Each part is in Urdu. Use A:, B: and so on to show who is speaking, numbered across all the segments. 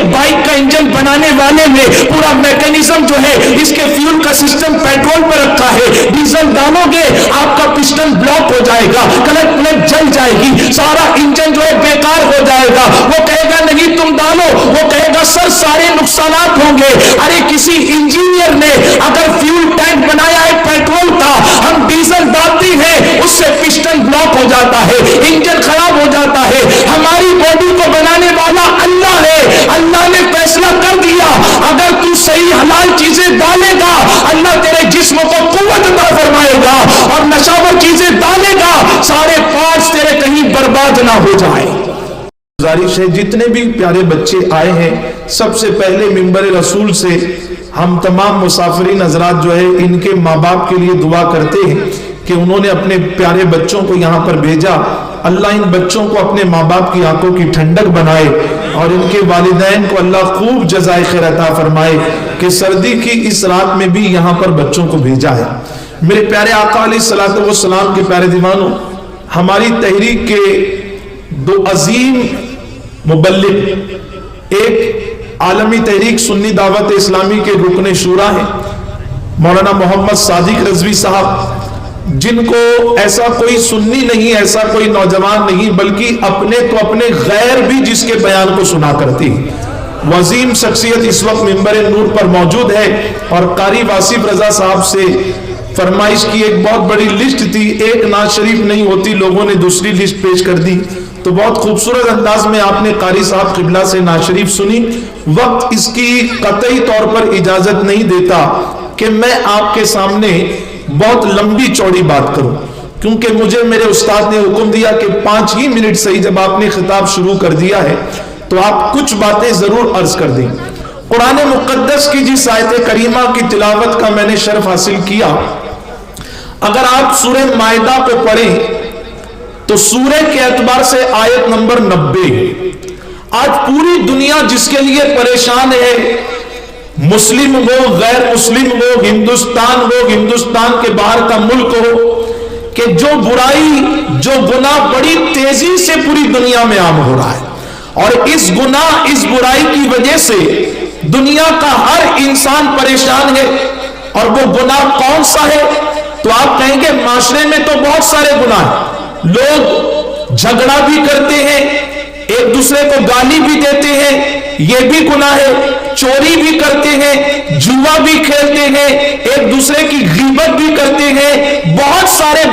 A: یہ بائک کا انجن بنانے والے نے پورا میکینزم جو ہے اس کے فیول کا سسٹم پیٹرول پر رکھا ہے، ڈیزل ڈالو گے آپ کا پسٹن بلاک ہو جائے گا، کلچ پلیٹ جل جائے گی، سارا انجن جو ہے بیکار ہو جائے گا۔ وہ کہے گا نہیں تم ڈالو، وہ کہے گا سر سارے نقصانات ہوں گے۔ ارے کسی انجینئر نے اگر فیول ٹینک بنایا ہے پیٹرول کا، ہم ڈیزل ڈالتے ہیں اس سے پسٹن بلاک ہو جاتا ہے، انجن خراب ہو جاتا ہے۔ ہماری باڈی کو بنانے والا اللہ ہے، اللہ نے فیصلہ کر دیا اگر تو صحیح حلال چیزیں ڈالے گا اللہ تیرے جسم کو قوت عطا فرمائے گا، اور نشاور چیزیں ڈالے گا سارے پارٹس تیرے کہیں برباد نہ ہو جائے۔
B: گزارش ہے جتنے بھی پیارے بچے آئے ہیں سب سے پہلے منبر رسول سے ہم تمام مسافرین حضرات جو ہے ان کے ماں باپ کے لیے دعا کرتے ہیں کہ انہوں نے اپنے پیارے بچوں کو یہاں پر بھیجا، اللہ ان بچوں کو اپنے ماں باپ کی آنکھوں کی ٹھنڈک بنائے اور ان کے والدین کو اللہ خوب جزائے خیر عطا فرمائے کہ سردی کی اس رات میں بھی یہاں پر بچوں کو بھیجا ہے۔ میرے پیارے آقا علیہ الصلوۃ والسلام کے پیارے دیوانوں، ہماری تحریک کے دو عظیم مبلغ، ایک عالمی تحریک سنی دعوت اسلامی کے رکن شورا ہیں مولانا محمد صادق رضوی صاحب، جن کو ایسا کوئی سنی نہیں، ایسا کوئی نوجوان نہیں بلکہ اپنے تو اپنے غیر بھی جس کے بیان کو سنا کرتی ہے۔ عظیم شخصیت اس وقت منبر نور پر موجود ہے، اور قاری واصف رضا صاحب سے فرمائش کی ایک بہت بڑی لسٹ تھی، ایک نعت شریف نہیں ہوتی، لوگوں نے دوسری لسٹ پیش کر دی، تو بہت خوبصورت انداز میں آپ نے قاری صاحب قبلہ سے نعت شریف سنی۔ وقت اس کی قطعی طور پر اجازت نہیں دیتا کہ میں آپ کے سامنے بہت لمبی چوڑی بات کروں، کیونکہ مجھے میرے استاد نے حکم دیا کہ 5 ہی منٹ سے ہی جب آپ نے خطاب شروع کر دیا ہے تو آپ کچھ باتیں ضرور عرض کر دیں۔ قرآن مقدس کی جس آیت کریمہ کی تلاوت کا میں نے شرف حاصل کیا، اگر آپ سورہ مائدہ کو پڑھیں تو سورہ کے اعتبار سے آیت نمبر 90، آج پوری دنیا جس کے لیے پریشان ہے، مسلم ہو غیر مسلم ہو، ہندوستان ہو ہندوستان کے باہر کا ملک ہو، کہ جو برائی جو گناہ بڑی تیزی سے پوری دنیا میں عام ہو رہا ہے، اور اس گناہ اس برائی کی وجہ سے دنیا کا ہر انسان پریشان ہے۔ اور وہ گناہ کون سا ہے؟ تو آپ کہیں گے معاشرے میں تو بہت سارے گناہ ہیں، لوگ جھگڑا بھی کرتے ہیں، ایک دوسرے کو گالی بھی دیتے ہیں، یہ بھی گناہ ہے، چوری بھی کرتے ہیں، جوا بھی کھیلتے ہیں، ایک دوسرے کی غیبت بھی کرتے ہیں، بہت سارے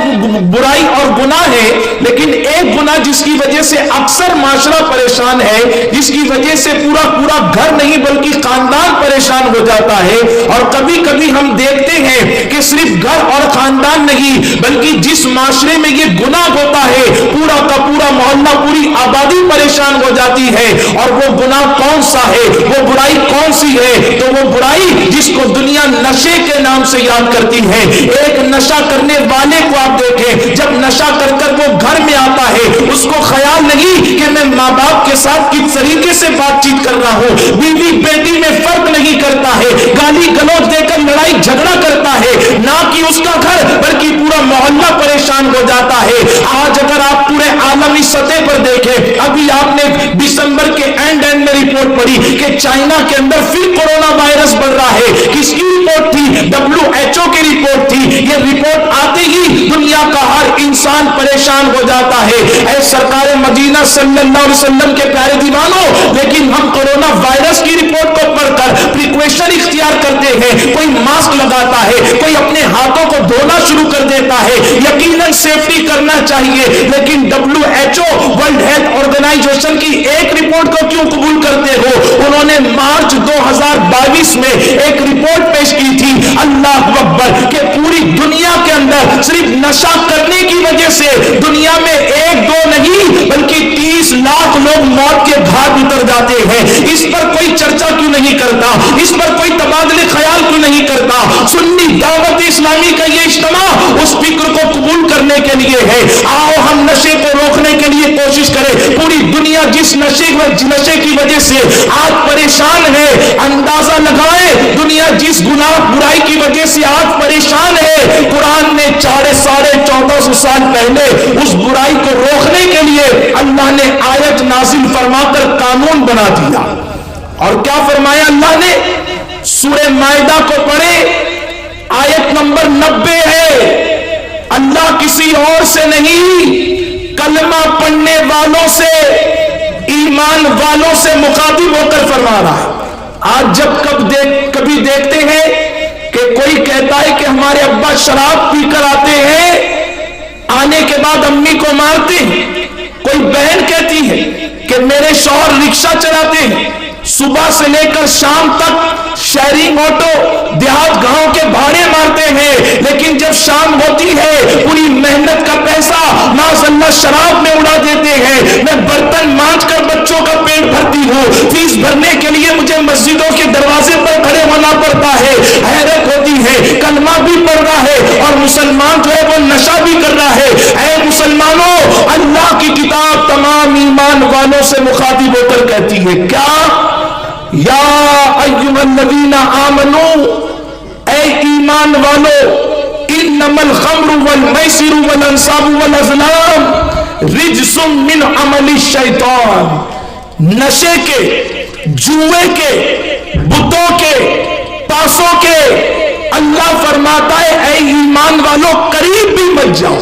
B: برائی اور گناہ ہیں۔ لیکن ایک گناہ جس کی وجہ سے اکثر معاشرہ پریشان ہے، جس کی وجہ سے پورا گھر نہیں بلکہ خاندان پریشان ہو جاتا ہے، اور کبھی کبھی ہم دیکھتے ہیں کہ صرف گھر اور خاندان نہیں بلکہ جس معاشرے میں یہ گناہ ہوتا ہے پورا کا پورا محلہ پوری آبادی پریشان ہو جاتی ہے۔ اور وہ گناہ کون سا ہے، وہ برائی کون سی ہے؟ تو وہ برائی جس کو دنیا نشے کے نام سے یاد کرتی ہے۔ ایک نشہ کرنے والے کو آپ دیکھیں، جب نشہ کر کر وہ گھر میں آتا ہے اس کو خیال نہیں کہ میں ماں باپ کے ساتھ کس طریقے سے بات چیت کر رہا ہوں، بیوی بیٹی میں فرق نہیں کرتا ہے، گالی گلوچ دے کر لڑائی جھگڑا کرتا ہے، نہ کہ اس کا گھر بلکہ پورا محلہ پریشان ہو جاتا ہے۔ آج اگر آپ پورے عالمی سطح پر دیکھیں، ابھی آپ نے دسمبر کے اینڈ میں رپورٹ پڑھی کہ چائنا کے اندر پھر کورونا وائرس بڑھ رہا ہے۔ کس کی رپورٹ تھی؟ WHO کی رپورٹ تھی۔ یہ رپورٹ آتے ہی دنیا کا ہر انسان پریشان ہو جاتا ہے۔ اے سرکار مدینہ صلی اللہ علیہ وسلم کے پیارے دیوانوں، لیکن ہم کورونا وائرس کی رپورٹ کو پڑھ کر پریکویشن اختیار کرتے ہیں، کوئی ماسک لگاتا ہے، کوئی اپنے ہاتھوں کو دھونا شروع کر دیتا ہے، یقیناً سیفٹی کرنا چاہیے، لیکن WHO ورلڈ ہیلتھ آرگنائزیشن کی ایک رپورٹ کو کیوں قبول کرتے ہو؟ انہوں نے مارچ 2022 میں ایک رپورٹ پیش کی تھی، اللہ اکبر، کہ پوری دنیا کے اندر صرف نشہ کرنے کی وجہ سے دنیا میں 1-2 نہیں بلکہ 30 لاکھ لوگ موت کے گھاٹ اتر جاتے ہیں۔ اس پر کوئی چرچا کیوں نہیں کرتا؟ اس پر کوئی تبادلے خیال کیوں نہیں کرتا؟ سنی دعوت اسلامی کا یہ اجتماع اس فکر کو قبول کرنے کے لیے ہے۔ آؤ ہم نشے کو روکنے کے لیے کوشش کریں۔ پوری دنیا جس نشے کی وجہ سے آج پریشان ہے، اندازہ لگائیں دنیا جس گناہ برائی کی وجہ سے آج پریشان ہے، قرآن نے 1450 سال پہلے اس برائی کو روکنے کے لیے اللہ نے آیت نازل فرما کر قانون بنا دیا،
A: اور کیا فرمایا اللہ نے؟ سورہ مائدہ کو پڑھے، آیت نمبر 90 ہے۔ اللہ کسی اور سے نہیں، کلمہ پڑھنے والوں سے، ایمان والوں سے مخاطب ہو کر فرما رہا ہے۔ آج جب کبھی دیکھتے ہیں کہ کوئی کہتا ہے کہ ہمارے ابا شراب پی کر آتے ہیں، آنے کے بعد امی کو مارتے ہیں، کوئی بہن کہتی ہے کہ میرے شوہر رکشہ چلاتے ہیں، صبح سے لے کر شام تک شیئرنگ آٹو دیہات گاؤں کے بھاڑے مارتے ہیں، لیکن جب شام ہوتی ہے پوری محنت کا پیسہ معاذ اللہ شراب میں اڑا دیتے ہیں۔ میں برتن مانج کر بچوں کا پیٹ بھرتی ہوں، فیس بھرنے کے لیے مجھے مسجدوں کے دروازے پر کھڑے ہونا پڑتا ہے۔ حیرت ہوتی ہے، کلمہ بھی پڑھ رہا ہے اور مسلمان جو ہے وہ نشہ بھی کر رہا ہے۔ اے مسلمانوں، اللہ کی کتاب تمام ایمان والوں سے مخاطب ہو کر کہتی ہے کیا؟ یا ایھا الذین آمنو، اے ایمان والو، انما الخمر والمیسر والانصاب والازلام رجس من عمل الشیطان، نشے کے، جوئے کے، بتوں کے، تاسوں کے، اللہ فرماتا ہے اے ایمان والو قریب بھی مت جاؤ۔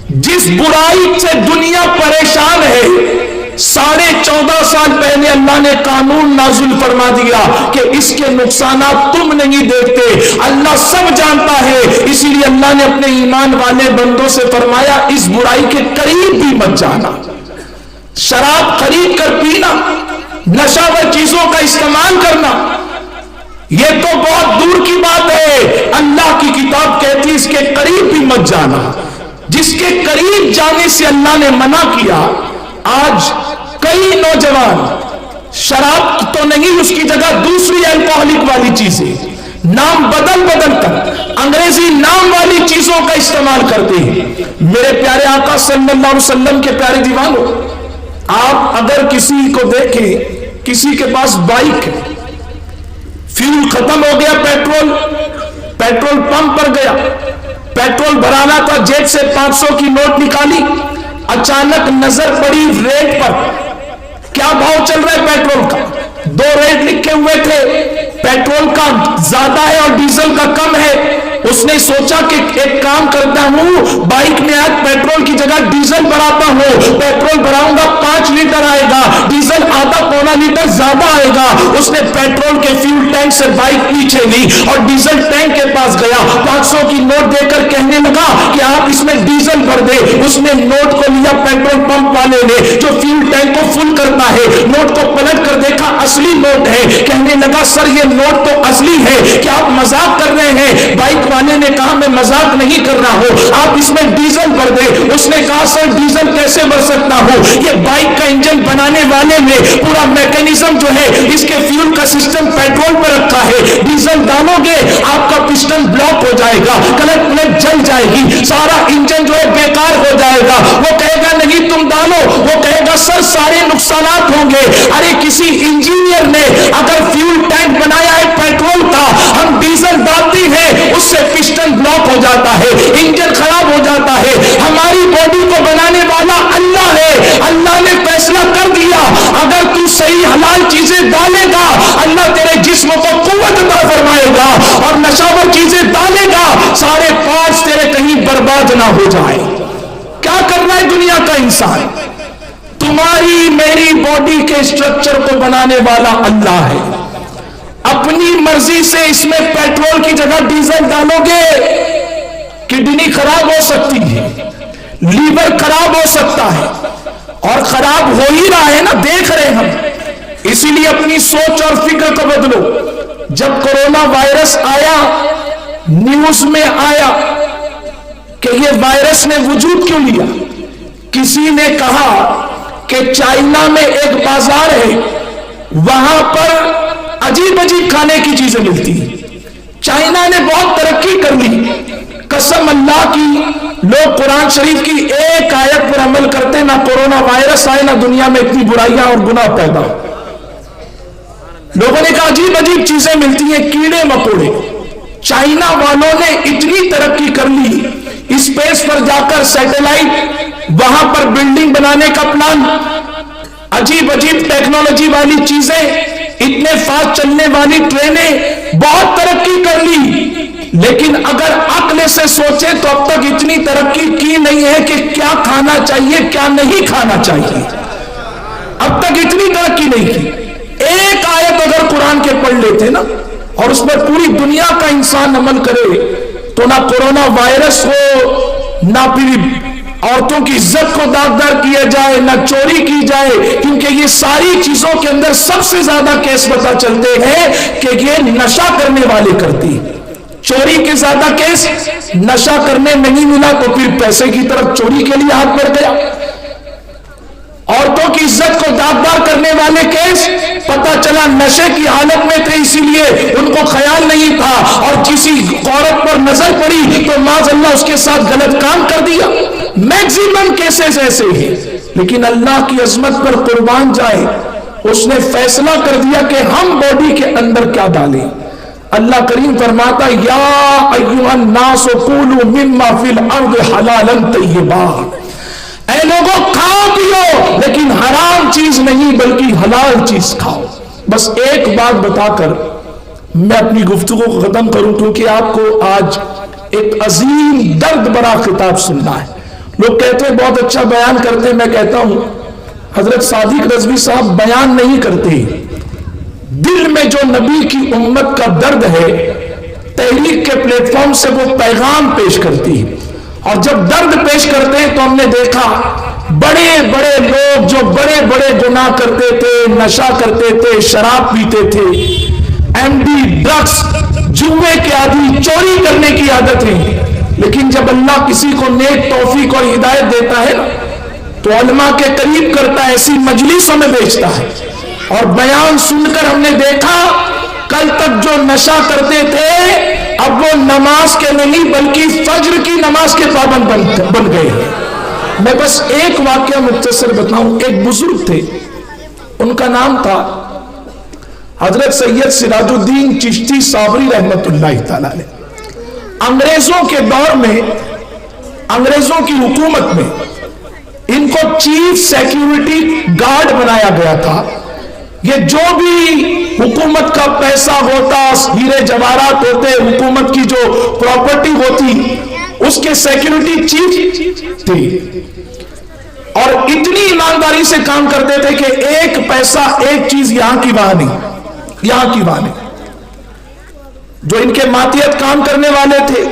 A: جس برائی سے دنیا پریشان ہے، 14.5 سال پہلے اللہ نے قانون نازل فرما دیا کہ اس کے نقصانات تم نہیں دیکھتے، اللہ سب جانتا ہے، اسی لیے اللہ نے اپنے ایمان والے بندوں سے فرمایا اس برائی کے قریب بھی مت جانا۔ شراب خرید کر پینا، نشاور چیزوں کا استعمال کرنا، یہ تو بہت دور کی بات ہے۔ اللہ کی کتاب کہتی ہے اس کے قریب بھی مت جانا۔ جس کے قریب جانے سے اللہ نے منع کیا، آج کئی نوجوان شراب تو نہیں، اس کی جگہ دوسری الکوہلک والی چیزیں، نام بدل کر انگریزی نام والی چیزوں کا استعمال کرتے ہیں۔ میرے پیارے آقا صلی اللہ علیہ وسلم کے پیارے دیوانوں، آپ اگر کسی کو دیکھیں، کسی کے پاس بائک ہے، فیول ختم ہو گیا، پیٹرول پمپ پر گیا، پیٹرول بھرانا تھا، جیب سے 500 کی نوٹ نکالی، اچانک نظر پڑی ریٹ پر، کیا بھاؤ چل رہا ہے پیٹرول کا؟ 2 ریٹ لکھے ہوئے تھے، پیٹرول کا زیادہ ہے اور ڈیزل کا کم ہے۔ اس نے سوچا کہ ایک کام کرتا ہوں، بائک میں آج پیٹرول کی جگہ ڈیزل بھراتا ہوں، پیٹرول بھراؤں گا 5 لیٹر آئے گا، ڈیزل آدھا پونا لیٹر زیادہ آئے گا۔ اس نے پیٹرول کے فیول ٹینک سے بائک پیچھے لی اور ڈیزل ٹینک کے پاس گیا، 500 کی نوٹ دے کر کہنے لگا کہ آپ اس میں ڈیزل بھر دے۔ اس نے نوٹ کو لیا پیٹرول پمپ والے نے جو فیول ٹینک کو فل کرتا ہے، نوٹ کو پلٹ کر دیکھا اصلی نوٹ ہے، کہنے لگا سر یہ نوٹ تو اصلی ہے، کیا آپ مذاق کر رہے ہیں؟ بائک والے نے کہا میں مذاق نہیں کر رہا ہوں، آپ اس میں ڈیزل بھر دے۔ اس نے کہا سر ڈیزل کیسے بھر سکتا ہوں، یہ بائک کا انجن بنانے والے نے پورا میکینزم جو ہے اس کے فیول کا سسٹم پیٹرول پر رکھا ہے، ڈیزل ڈالو گے آپ کا پسٹن بلاک ہو جائے گا، کلچ پلیٹ جل جائے گی، سارا انجن جو ہے بیکار ہو جائے گا۔ وہ کہے گا نہیں تم ڈالو، وہ کہے گا سر سارے نقصانات ہوں گے۔ ارے کسی انجینئر نے اگر فیول ٹینک بنایا ہے پیٹرول کا، ہم ڈیزل ڈالتے ہیں اس سے پسٹن بلاک ہو جاتا ہے، انجن خراب ہو جاتا ہے۔ ہماری باڈی کو بنانے والا اللہ ہے، اللہ نے فیصلہ کر دیا اگر تو صحیح حلال چیزیں ڈالے گا اللہ تیرے جسم کو قوت عطا فرمائے گا، اور نشاور چیزیں ڈالے گا سارے پارٹس تیرے کہیں برباد نہ ہو جائے۔ کیا کرنا ہے دنیا کا انسان؟ تمہاری میری باڈی کے اسٹرکچر کو بنانے والا اللہ ہے۔ اپنی مرضی سے اس میں پیٹرول کی جگہ ڈیزل ڈالو گے، کڈنی خراب ہو سکتی ہے، لیور خراب ہو سکتا ہے، اور خراب ہو ہی رہا ہے نا، دیکھ رہے ہم۔ اسی لیے اپنی سوچ اور فکر کو بدلو۔ جب کورونا وائرس آیا، نیوز میں آیا کہ یہ وائرس نے وجود کیوں لیا، کسی نے کہا کہ چائنا میں ایک بازار ہے، وہاں پر عجیب عجیب کھانے کی چیزیں ملتی ہیں، چائنا نے بہت ترقی کر لی۔ قسم اللہ کی، لوگ قرآن شریف کی ایک آیت پر عمل کرتے، نہ کورونا وائرس آئے نہ دنیا میں اتنی برائیاں اور گناہ پیدا ہو۔ لوگوں نے کہا عجیب عجیب چیزیں ملتی ہیں، کیڑے مکوڑے۔ چائنا والوں نے اتنی ترقی کر لی، اسپیس پر جا کر سیٹلائٹ، وہاں پر بلڈنگ بنانے کا پلان، عجیب عجیب ٹیکنالوجی والی چیزیں، اتنے فاسٹ چلنے والی ٹرینیں بہت ترقی کر لی، لیکن اگر عقل سے سوچے تو اب تک اتنی ترقی کی نہیں ہے کہ کیا کھانا چاہیے کیا نہیں کھانا چاہیے، اب تک اتنی ترقی نہیں کی۔ ایک آیت اگر قرآن کے پڑھ لیتے نا اور اس پر پوری دنیا کا انسان عمل کرے تو نہ کورونا وائرس ہو، نہ پھر عورتوں کی عزت کو داغدار کیا جائے، نہ چوری کی جائے، کیونکہ یہ ساری چیزوں کے اندر سب سے زیادہ کیس پتہ چلتے ہیں کہ یہ نشہ کرنے والے کرتی۔ چوری کے زیادہ کیس نشہ کرنے نہیں ملا تو پھر پیسے کی طرف چوری کے لیے ہاتھ بڑھ گیا۔ عورتوں کی عزت کو داغدار کرنے والے کیس پتہ چلا نشے کی حالت میں تھے، اسی لیے ان کو خیال نہیں تھا اور کسی عورت پر نظر پڑی تو معاذ اللہ اس کے ساتھ غلط کام کر دیا۔ میکسیمم کیسز ایسے ہی، لیکن اللہ کی عظمت پر قربان جائے، اس نے فیصلہ کر دیا کہ ہم باڈی کے اندر کیا ڈالیں۔ اللہ کریم فرماتا یا ایھا الناس کولوا مما فی الارض حلالا طیبا، اے لوگوں کھاؤ پیو لیکن حرام چیز نہیں بلکہ حلال چیز کھاؤ۔ بس ایک بات بتا کر میں اپنی گفتگو کو ختم کروں، کیونکہ آپ کو آج ایک عظیم درد بھرا خطاب سننا ہے۔ لوگ کہتے ہیں بہت اچھا بیان کرتے ہیں، میں کہتا ہوں حضرت صادق رضوی صاحب بیان نہیں کرتے، دل میں جو نبی کی امت کا درد ہے تحریک کے پلیٹ فارم سے وہ پیغام پیش کرتی ہے، اور جب درد پیش کرتے ہیں تو ہم نے دیکھا بڑے بڑے لوگ جو بڑے بڑے گناہ کرتے تھے، نشہ کرتے تھے، شراب پیتے تھے، ایم ڈی، ڈرگس، جوے کے عادی، چوری کرنے کی عادت ہے، لیکن جب اللہ کسی کو نیک توفیق اور ہدایت دیتا ہے تو علماء کے قریب کرتا ہے، ایسی مجلسوں میں بیچتا ہے۔ اور بیان سن کر ہم نے دیکھا کل تک جو نشہ کرتے تھے اب وہ نماز کے نہیں بلکہ فجر کی نماز کے پابند بن گئے ہیں۔ میں بس ایک واقعہ مختصر بتاؤں، ایک بزرگ تھے، ان کا نام تھا حضرت سید سراج الدین چشتی صابری رحمت اللہ تعالی علیہ۔ انگریزوں کے دور میں، انگریزوں کی حکومت میں ان کو چیف سیکیورٹی گارڈ بنایا گیا تھا۔ یہ جو بھی حکومت کا پیسہ ہوتا، ہیرے جواہرات ہوتے، حکومت کی جو پراپرٹی ہوتی، اس کے سیکیورٹی چیف تھی، اور اتنی ایمانداری سے کام کرتے تھے کہ ایک پیسہ ایک چیز یہاں کی وہاں نہیں، یہاں کی وہاں نہیں۔ جو ان کے ماتحت کام کرنے والے تھے،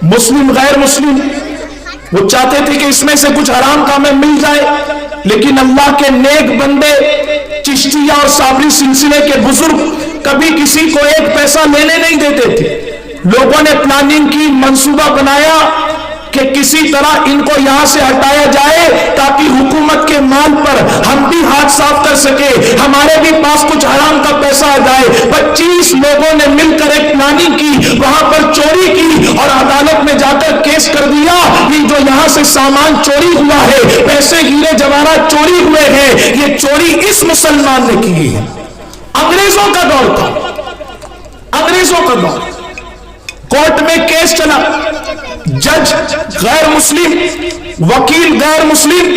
A: مسلم غیر مسلم، وہ چاہتے تھے کہ اس میں سے کچھ حرام کامیں مل جائے، لیکن اللہ کے نیک بندے چشتیہ اور صابری سلسلے کے بزرگ کبھی کسی کو ایک پیسہ لینے نہیں دیتے تھے۔ لوگوں نے پلاننگ کی، منصوبہ بنایا کہ کسی طرح ان کو یہاں سے ہٹایا جائے تاکہ حکومت کے مال پر ہم بھی ہاتھ صاف کر سکے، ہمارے بھی پاس کچھ حرام کا پیسہ آ جائے۔ 25 لوگوں نے مل کر ایک پلاننگ کی، وہاں پر چوری کی اور عدالت میں جا کر کیس کر دیا کہ جو یہاں سے سامان چوری ہوا ہے، پیسے ہیرے جواہرات چوری ہوئے ہیں، یہ چوری اس مسلمان نے کی ہے۔ انگریزوں کا دور تھا، انگریزوں کا دور، کورٹ میں کیس چلا، جج غیر مسلم، وکیل غیر مسلم،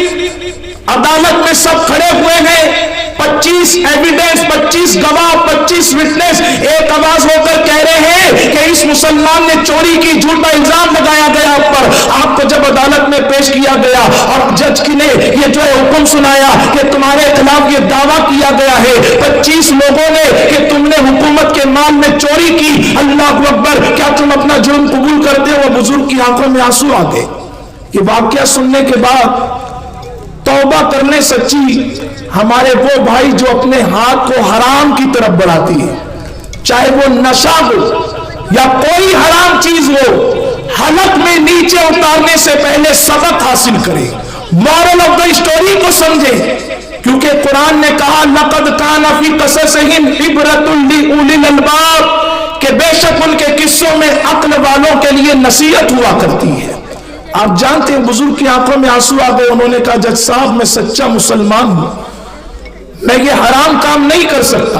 A: عدالت میں سب کھڑے ہوئے ہیں، 25 ایویڈنس، 25 گواہ، 25 وٹنس ایک آواز ہو کر کہہ رہے ہیں کہ اس مسلمان نے چوری کی، جھوٹا الزام لگایا گیا آپ پر۔ آپ کو جب عدالت میں پیش کیا گیا اور جج کی نے یہ جو حکم سنایا کہ تمہارے خلاف یہ دعویٰ کیا گیا ہے 25 لوگوں نے کہ تم نے حکومت کے مال میں چوری کی، اللہ اکبر، کیا تم اپنا جرم قبول کرتے ہو؟ وہ بزرگ کی آنکھوں میں آنسو آ گئے۔ یہ واقعہ سننے کے بعد توبہ کرنے سچی ہمارے وہ بھائی جو اپنے ہاتھ کو حرام کی طرف بڑھاتی ہے، چاہے وہ نشہ ہو یا کوئی حرام چیز ہو، حلق میں نیچے اتارنے سے پہلے سبق حاصل کرے، مورل آف دا اسٹوری کو سمجھے، کیونکہ قرآن نے کہا لقد کان فی قصصہم عبرۃ لأولی الالباب، کہ بے شک ان کے قصوں میں عقل والوں کے لیے نصیحت ہوا کرتی ہے۔ آپ جانتے ہیں بزرگ کی آنکھوں میں آنسو آ گئے، انہوں نے کہا جج صاحب میں سچا مسلمان ہوں، میں یہ حرام کام نہیں کر سکتا۔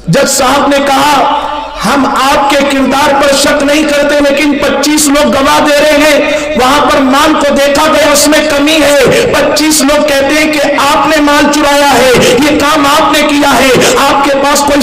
A: جج صاحب نے کہا ہم آپ کے کردار پر شک نہیں کرتے، لیکن 25 لوگ گواہ دے رہے ہیں، وہاں پر مال کو دیکھا گیا اس میں کمی ہے، 25 لوگ کہتے ہیں کہ آپ نے مال چرایا ہے، یہ کام آپ نے کیا ہے، آپ کے پاس کوئی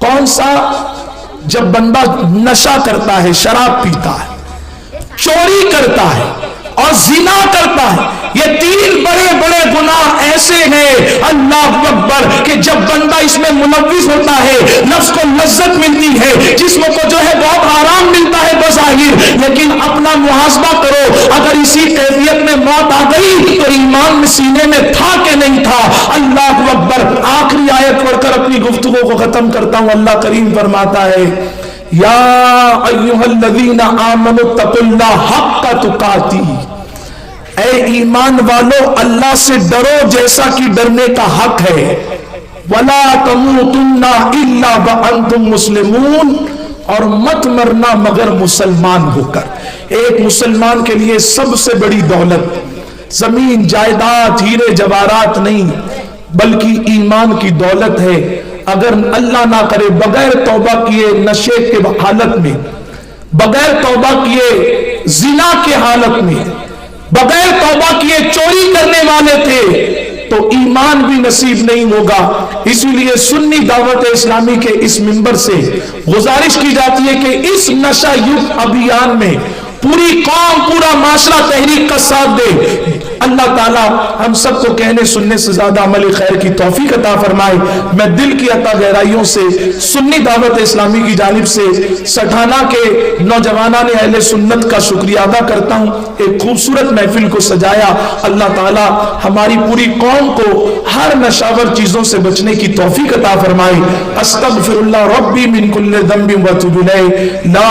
A: کون سا؟ جب بندہ نشہ کرتا ہے، شراب پیتا ہے، چوری کرتا ہے اور زنا کرتا ہے. یہ تین بڑے بڑے گناہ ایسے ہیں اللہ اکبر کہ جب بندہ اس میں ملوث ہوتا ہے نفس کو لذت ملتی ہے، جسم کو جو ہے بہت آرام ملتا ہے بظاہر، لیکن اپنا محاسبہ کرو اگر اسی کیفیت میں موت آ گئی تو ایمان میں سینے میں تھا کہ نہیں تھا. اللہ اکبر. آخری آیت پڑھ کر اپنی گفتگو کو ختم کرتا ہوں. اللہ کریم فرماتا ہے یا ایھا الذین آمنوا اتقوا اللہ حق تقاتہ، اے ایمان والو اللہ سے ڈرو جیسا کہ ڈرنے کا حق ہے. ولا تموتن الا وانتم مسلمون، اور مت مرنا مگر مسلمان ہو کر. ایک مسلمان کے لیے سب سے بڑی دولت زمین جائیداد ہیرے جواہرات نہیں بلکہ ایمان کی دولت ہے. اگر اللہ نہ کرے بغیر توبہ کیے نشے کے حالت میں، بغیر توبہ کیے زنا کے حالت میں، بغیر توبہ کیے چوری کرنے والے تھے تو ایمان بھی نصیب نہیں ہوگا. اسی لیے سنی دعوت اسلامی کے اس منبر سے گزارش کی جاتی ہے کہ اس نشہ یوتھ ابھیان میں پوری قوم پورا معاشرہ تحریک کا ساتھ دے. اللہ تعالیٰ ہم سب کو کہنے سننے سے زیادہ عمل خیر کی توفیق عطا فرمائے. میں دل کی عطا گہرائیوں سے سنی دعوت اسلامی کی جانب سے سٹھانہ کے نوجوانان اہل سنت کا شکریہ ادا کرتا ہوں. ایک خوبصورت محفل کو سجایا. اللہ تعالیٰ ہماری پوری قوم کو ہر نشاور چیزوں سے بچنے کی توفیق عطا فرمائے. استغفر اللہ ربی من کل ذنب واتوب الیہ. لا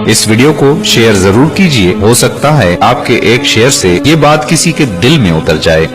C: اس ویڈیو کو شیئر ضرور کیجئے، ہو سکتا ہے آپ کے ایک شیئر سے یہ بات کسی کے دل میں اتر جائے.